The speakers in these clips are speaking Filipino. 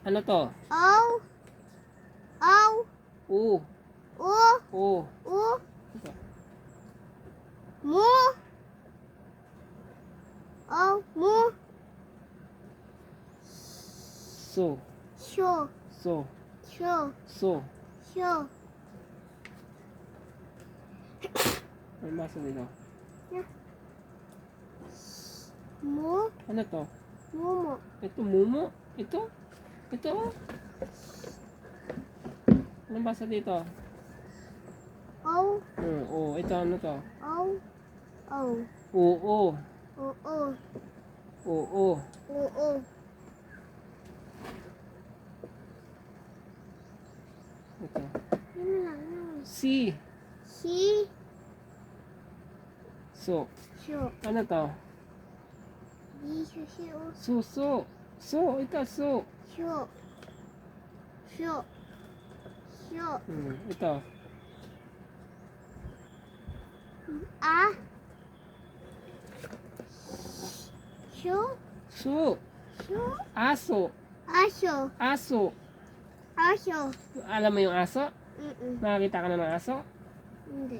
Ano to? O. O. U. U. U. U. Ito. Mu. O. Mu. So. Sho. So. Sho. So. Sho. Ano basa dito? Mu. Ano to? Mumu. Ito, mumu. Ito. Ito. Oh. Ano basa dito? O. Oh, ito ano to? O. O. Oo. O. O. Oo. O. O. Ito. Yun lang yun. Si. Si. So. Sho. Ano to? Di. Sho. Sho. Suso. So. Ito, so. Sho. Sho. Sho. Ito. A. Sho. Su. Sho. Aso. Aso. Aso. Aso. Alam mo yung aso? Mm-mm. Nakakita ka na ng aso? Hindi.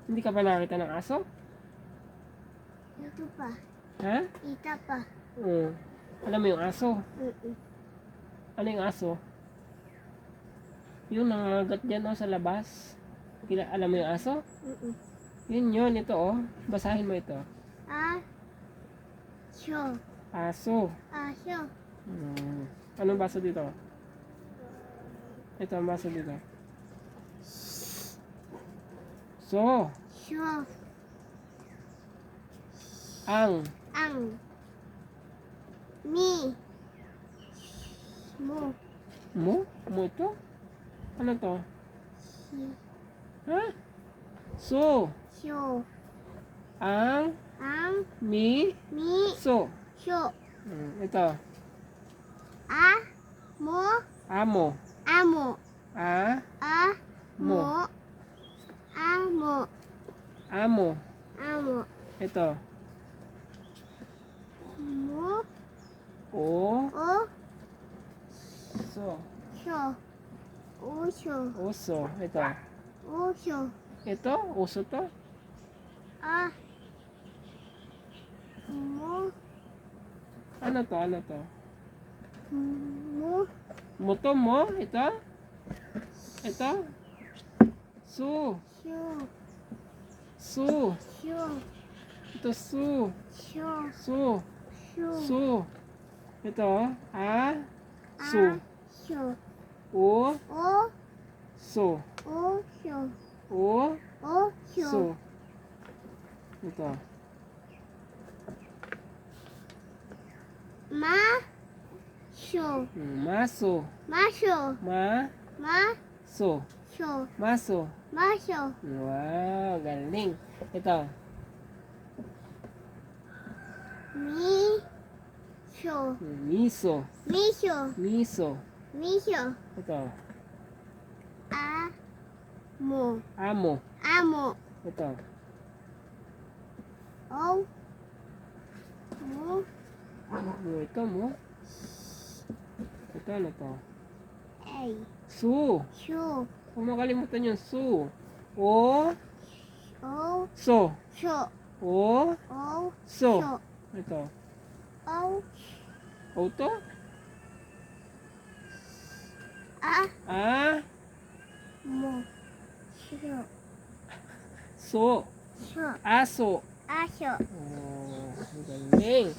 Hindi ka pa nakakita ng aso? Ito pa. Ha? Ita pa. Alam mo yung aso? Mm-mm. Ano yung aso? Yung nangagat dyan sa labas. Alam mo yung aso? Mm-mm. Yun, ito Basahin mo ito. A. Sho. Aso. Aso. Anong basa dito? Ito ang basa dito. So. Sho. Ang. Ang. Mi. Mo. Mo? Mo ito? Ano to? Si. Ha? So. Sho. Ang. Ang. Mi. Mi. So. Sho. Ito. A. Mo. Amo. Amo. A. A. Mo. Mo. Amo. Amo. Amo. Ito. Mo. O. O. So. Sho. Uso. Oso. Ito. Uso. Ito. Oso to. A. Mo. Ano to? Ano to? Mo. Moto mo? Ito? Ito? Su. Sho. Su. Sho. Ito su. Sho. Su. Sho. Su. Ito. A. Su. Sho. O. O. Su. O. Sho. O. O. Su. Sho. Ito. Ma. Sho. Maso. Masho. Ma. Ma. So. Sho. Maso. Masho. Wow, galing. Ito. Mi. Sho. Miso. Misho. Miso. Misho. Ito. A. Mo. Amo. Amo. Ito. O. Mo. Ito mo. Ito ano to? A. Su. Sho. Huwag mo kalimutan yung su. O. O. So. Sho. O. O. So. Sho. Ito. O. O to? A. A. Mo. Sho. So. Sho. Aso. Asho. Oh, ang galing.